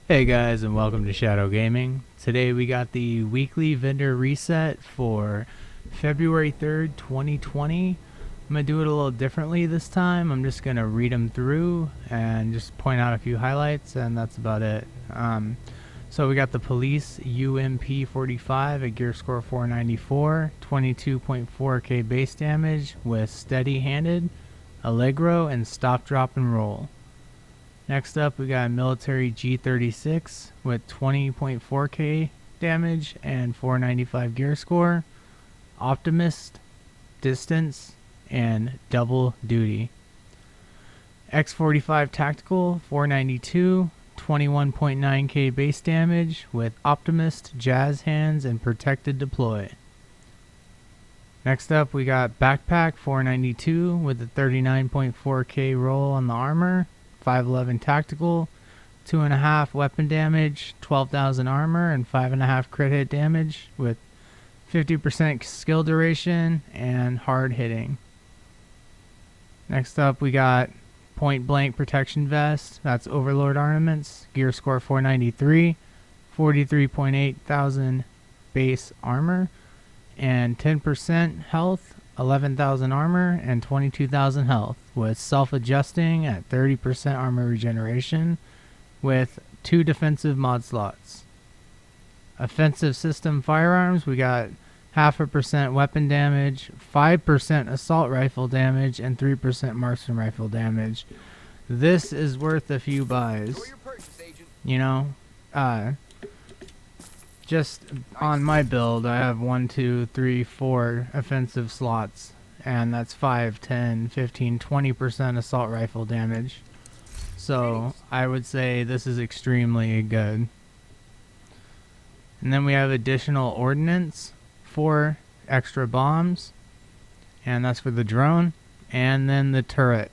Hey guys, and welcome to Shadow Gaming. Today we got the weekly vendor reset for February 3rd, 2020. I'm going to do it a little differently this time. I'm just going to read them through and just point out a few highlights, and that's about it. So we got the police UMP 45 at gear score 494, 22.4k base damage with steady handed, allegro, and stop, drop, and roll. Next up, we got a military G36 with 20.4k damage and 495 gear score, optimist, distance, and double duty. X45 tactical 492, 21.9k base damage with optimist, jazz hands, and protected deploy. Next up, we got backpack 492 with a 39.4k roll on the armor. 511 tactical, 2.5 weapon damage, 12,000 armor, and 5.5 crit hit damage with 50% skill duration and hard hitting. Next up, we got point blank protection vest. That's Overlord Armaments, gear score 493, 43.8 thousand base armor, and 10% health. 11,000 armor and 22,000 health with self-adjusting at 30% armor regeneration with 2 defensive mod slots. Offensive system firearms, we got 0.5% weapon damage, 5% assault rifle damage, and 3% marksman rifle damage. This is worth a few buys. You know, just on my build, I have 1, 2, 3, 4 offensive slots, and that's 5, 10, 15, 20% assault rifle damage. So I would say this is extremely good. And then we have additional ordnance, 4 extra bombs, and that's for the drone. And then the turret,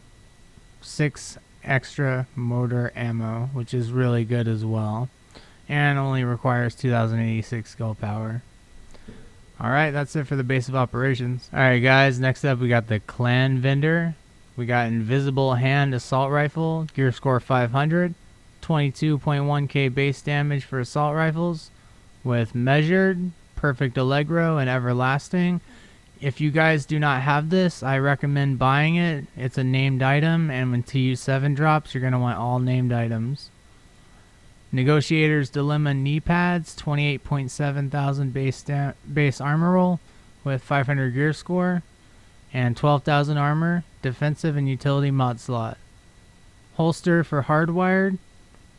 6 extra motor ammo, which is really good as well. And only requires 2086 skill power. Alright, that's it for the base of operations. Alright guys, next up we got the clan vendor. We got invisible hand assault rifle, gear score 500, 22.1k base damage for assault rifles with measured, perfect allegro, and everlasting. If you guys do not have this, I recommend buying it. It's a named item, and when TU7 drops, you're going to want all named items. Negotiator's Dilemma knee pads, 28.7 thousand base armor roll with 500 gear score and 12,000 armor, defensive and utility mod slot. Holster for hardwired,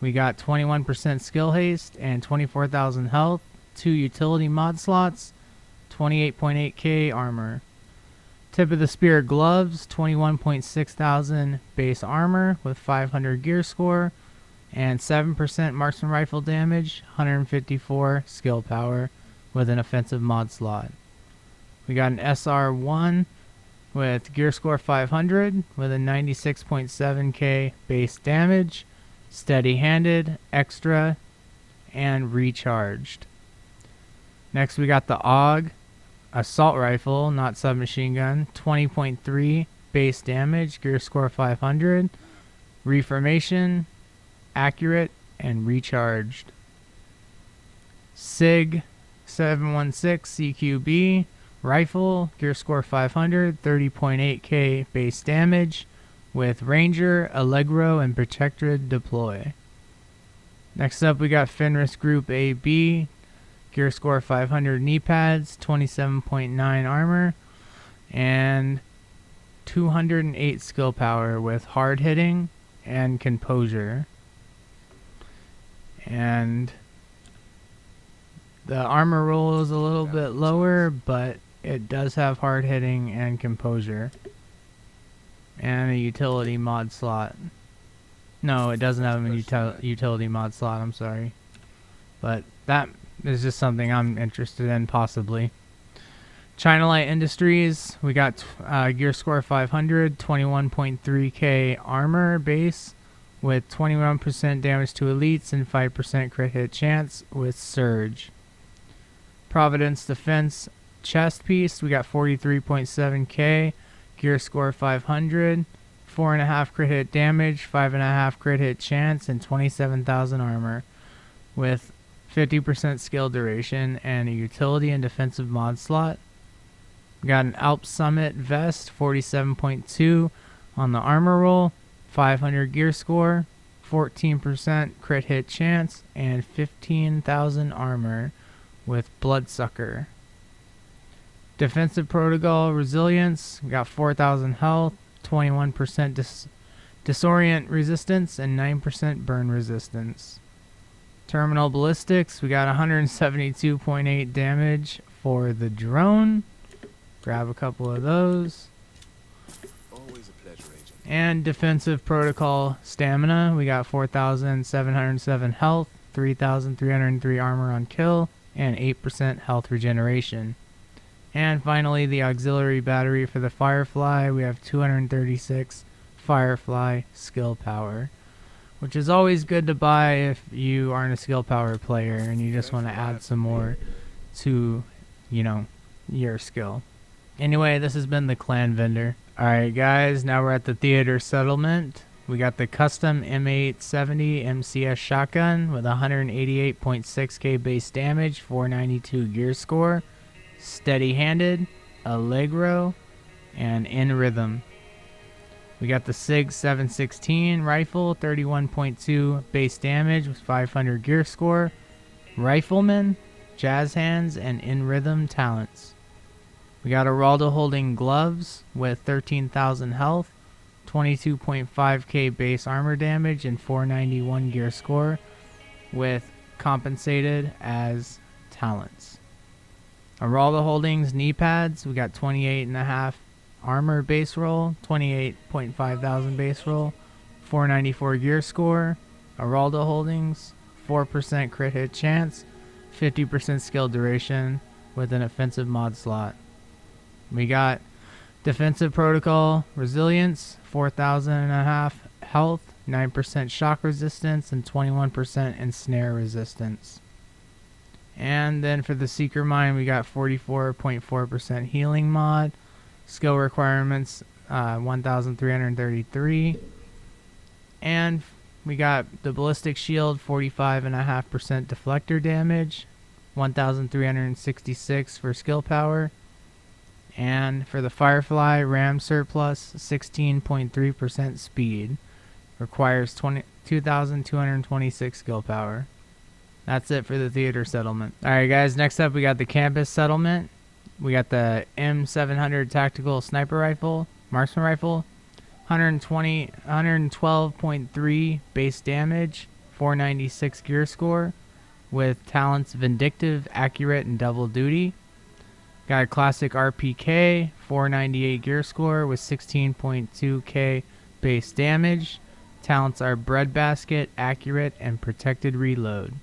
we got 21% skill haste and 24,000 health, 2 utility mod slots, 28.8k armor. Tip of the spear gloves, 21.6 thousand base armor with 500 gear score and 7% marksman rifle damage, 154 skill power with an offensive mod slot. We got an SR1 with gear score 500 with a 96.7k base damage, steady handed, extra, and recharged. Next we got the AUG assault rifle, not submachine gun, 20.3 base damage, gear score 500, reformation, accurate, and recharged. SIG 716 CQB rifle, gear score 500, 30.8k base damage with ranger, allegro, and protected deploy. Next up we got Fenris Group AB, gear score 500 knee pads, 27.9 armor, and 208 skill power with hard hitting and composure. And the armor roll is a little bit lower, but it does have hard hitting and composure. And a utility mod slot. No, it doesn't have a utility mod slot, I'm sorry. But that is just something I'm interested in, possibly. China Light Industries, we got gear score 500, 21.3k armor base with 21% damage to elites and 5% crit hit chance with surge. Providence Defense chest piece, we got 43.7k, gear score 500, 4.5 crit hit damage, 5.5 crit hit chance, and 27,000 armor. with 50% skill duration and a utility and defensive mod slot. We got an Alp Summit vest, 47.2 on the armor roll, 500 gear score, 14% crit hit chance, and 15,000 armor with Bloodsucker. Defensive protocol resilience, we got 4,000 health, 21% disorient resistance, and 9% burn resistance. Terminal ballistics, we got 172.8 damage for the drone. Grab a couple of those. Always a pleasure, Agent. And defensive protocol stamina, we got 4,707 health, 3,303 armor on kill, and 8% health regeneration. And finally, the auxiliary battery for the Firefly, we have 236 Firefly skill power, which is always good to buy if you aren't a skill power player and you just want to add some more to, your skill. Anyway, this has been the Clan Vendor. Alright guys, now we're at the theater settlement. We got the custom M870 MCS shotgun with 188.6k base damage, 492 gear score, steady-handed, Allegro, and in rhythm. We got the SIG 716 rifle, 31.2 base damage with 500 gear score, rifleman, jazz hands, and in rhythm talents. We got Araldo holding gloves with 13,000 health, 22.5k base armor damage, and 491 gear score with compensated as talents. Araldo Holdings knee pads, we got 28.5 armor base roll, 28.5 thousand base roll, 494 gear score. Araldo Holdings, 4% crit hit chance, 50% skill duration with an offensive mod slot. We got defensive protocol resilience, 4,500 health, 9% shock resistance, and 21% ensnare resistance. And then for the Seeker Mine, we got 44.4% healing mod. Skill requirements, 1,333. And we got the Ballistic Shield, 45.5% deflector damage, 1,366 for skill power. And for the Firefly, RAM surplus, 16.3% speed. Requires 2,226 skill power. That's it for the theater settlement. Alright guys, next up we got the campus settlement. We got the M700 tactical sniper rifle, marksman rifle, 112.3 base damage, 496 gear score, with talents vindictive, accurate, and double duty. Got a classic RPK, 498 gear score with 16.2k base damage. Talents are breadbasket, accurate, and protected reload.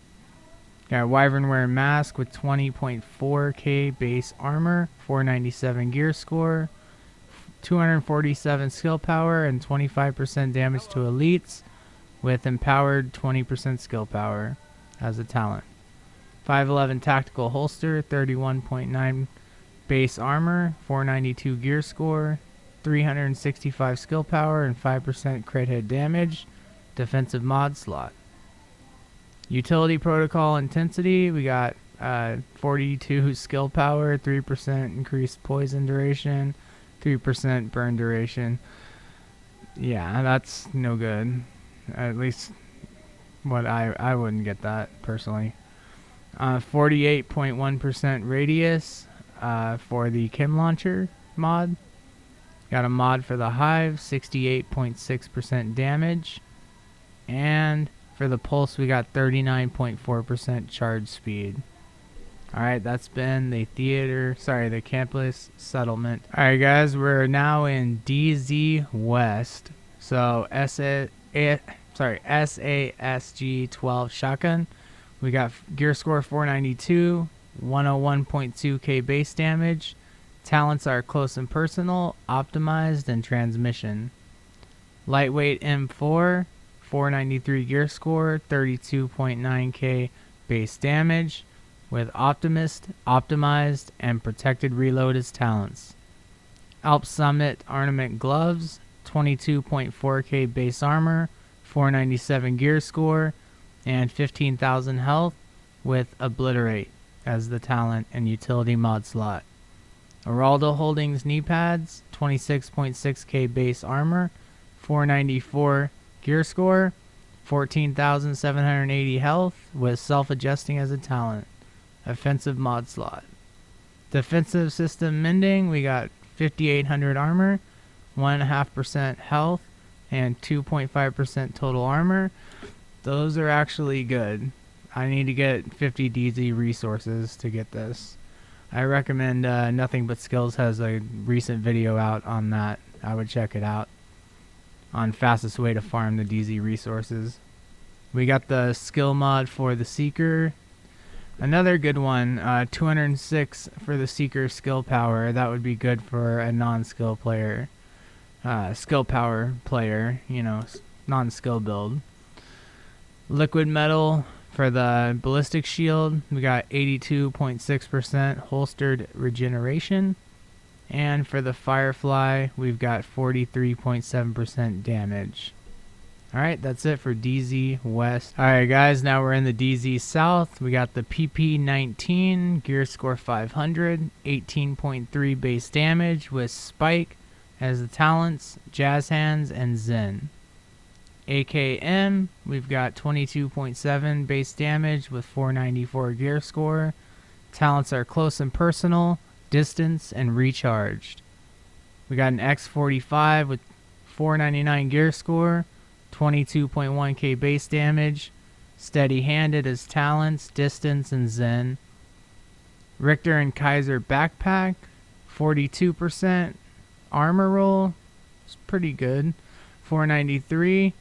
Got a Wyvern wearing mask with 20.4k base armor, 497 gear score, 247 skill power, and 25% damage to elites with empowered 20% skill power as a talent. 511 tactical holster, 31.9 base armor, 492 gear score, 365 skill power, and 5% crit hit damage, defensive mod slot. Utility protocol intensity, we got 42 skill power, 3% increased poison duration, 3% burn duration. Yeah, that's no good. At least what I wouldn't get that personally. 48.1% radius for the Chem Launcher mod. Got a mod for the Hive, 68.6% damage. And for the Pulse, we got 39.4% charge speed. Alright, that's been the the campus settlement. Alright guys, we're now in DZ West. So SASG 12 shotgun. We got gear score 492, 101.2k base damage. Talents are close and personal, optimized, and transmission. Lightweight M4, 493 gear score, 32.9k base damage, with Optimist, Optimized, and Protected Reload as talents. Alp Summit Ornament Gloves, 22.4k base armor, 497 gear score, and 15,000 health with Obliterate as the talent and utility mod slot. Araldo Holdings knee pads, 26.6k base armor, 494 gear score, 14,780 health with self-adjusting as a talent. Offensive mod slot. Defensive system mending, we got 5,800 armor, 1.5% health, and 2.5% total armor. Those are actually good. I need to get 50 DZ resources to get this. I recommend Nothing But Skills has a recent video out on that. I would check it out on fastest way to farm the DZ resources. We got the skill mod for the Seeker. Another good one, 206 for the Seeker skill power. That would be good for a non-skill player. Skill power player, you know, non-skill build. Liquid metal for the ballistic shield. We got 82.6% holstered regeneration. And for the Firefly, we've got 43.7% damage. Alright, that's it for DZ West. Alright guys, now we're in the DZ South. We got the PP19, gear score 500, 18.3 base damage with Spike as the talents, Jazz Hands, and Zen. AKM, we've got 22.7 base damage with 494 gear score. Talents are Close and Personal, Distance, and Recharged. We got an X45 with 499 gear score, 22.1k base damage, Steady Handed as talents, Distance, and Zen. Richter and Kaiser backpack, 42% armor roll, it's pretty good, 493.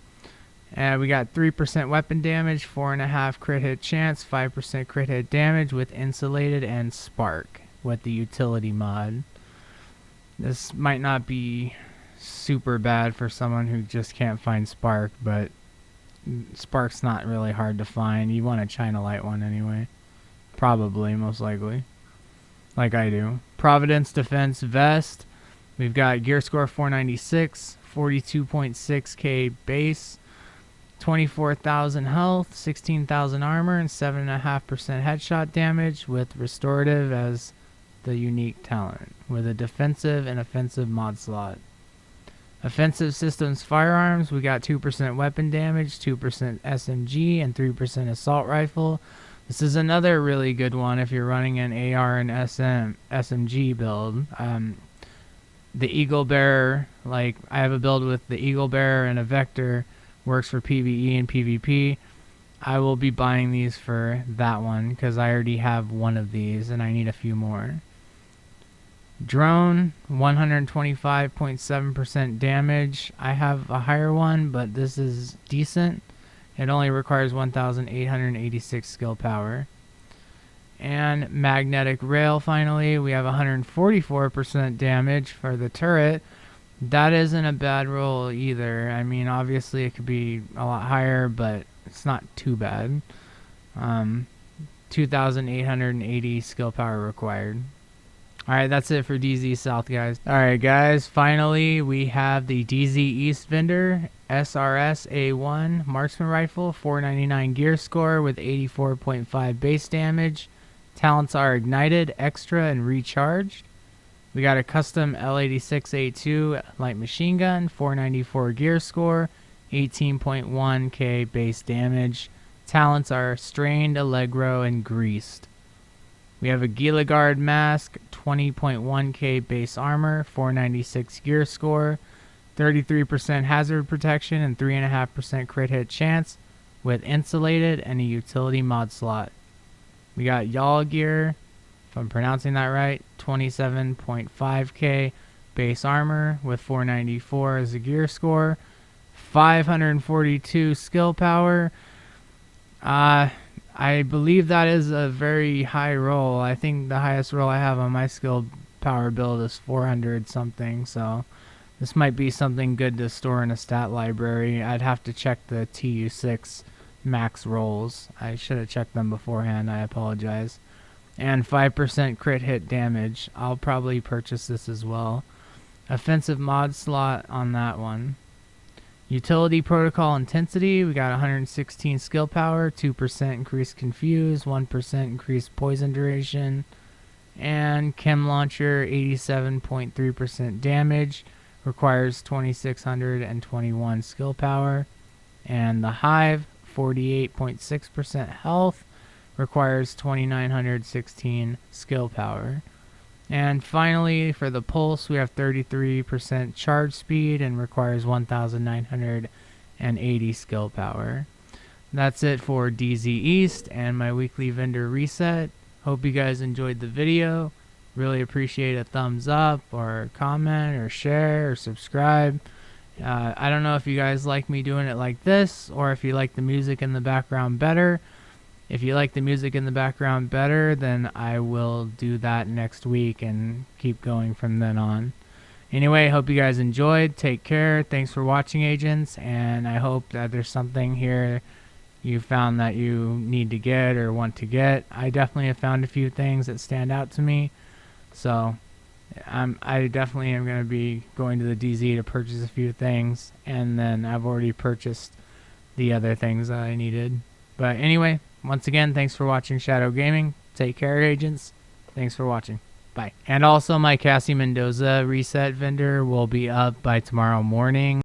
We got 3% weapon damage, 4.5 crit hit chance, 5% crit hit damage with Insulated and Spark with the utility mod. This might not be super bad for someone who just can't find Spark, but Spark's not really hard to find. You want a China Light one anyway. Probably, most likely. Like I do. Providence Defense Vest. We've got gear score 496, 42.6k base, 24,000 health, 16,000 armor, and 7.5% headshot damage with Restorative as the unique talent, with a defensive and offensive mod slot. Offensive systems firearms, we got 2% weapon damage, 2% SMG, and 3% assault rifle. This is another really good one if you're running an AR and SMG build. The Eagle Bearer, like I have a build with the Eagle Bearer and a Vector, works for PvE and PvP. I will be buying these for that one because I already have one of these and I need a few more. Drone, 125.7% damage. I have a higher one, but this is decent. It only requires 1,886 skill power. And magnetic rail, finally, we have 144% damage for the turret. That isn't a bad roll either. I mean, obviously it could be a lot higher, but it's not too bad. 2,880 skill power required. Alright, that's it for DZ South, guys. Alright, guys, finally we have the DZ East vendor, SRS A1 Marksman Rifle, 499 gear score with 84.5 base damage. Talents are Ignited, Extra, and Recharged. We got a custom L86A2 light machine gun, 494 gear score, 18.1k base damage. Talents are Strained, Allegro, and Greased. We have a Gila Guard mask, 20.1k base armor, 496 gear score, 33% hazard protection, and 3.5% crit hit chance with Insulated and a utility mod slot. We got Y'all gear, if I'm pronouncing that right, 27.5k base armor with 494 as a gear score, 542 skill power. I believe that is a very high roll. I think the highest roll I have on my skill power build is 400 something, so this might be something good to store in a stat library. I'd have to check the TU6 max rolls. I should have checked them beforehand. I apologize. And 5% crit hit damage. I'll probably purchase this as well. Offensive mod slot on that one. Utility protocol intensity, we got 116 skill power, 2% increased confuse, 1% increased poison duration, and chem launcher 87.3% damage, requires 2621 skill power, and the hive 48.6% health, requires 2916 skill power. And finally, for the pulse, we have 33% charge speed and requires 1980 skill power. That's it for DZ East and my weekly vendor reset. Hope you guys enjoyed the video. Really appreciate a thumbs up or comment or share or subscribe. I don't know if you guys like me doing it like this or if you like the music in the background better. If you like the music in the background better, then I will do that next week and keep going from then on. Anyway, hope you guys enjoyed. Take care. Thanks for watching, agents, and I hope that there's something here you found that you need to get or want to get. I definitely have found a few things that stand out to me, so I definitely am going to be going to the DZ to purchase a few things, and then I've already purchased the other things that I needed. But anyway, once again, thanks for watching Shadow Gaming. Take care, agents. Thanks for watching. Bye. And also, my Cassie Mendoza reset vendor will be up by tomorrow morning.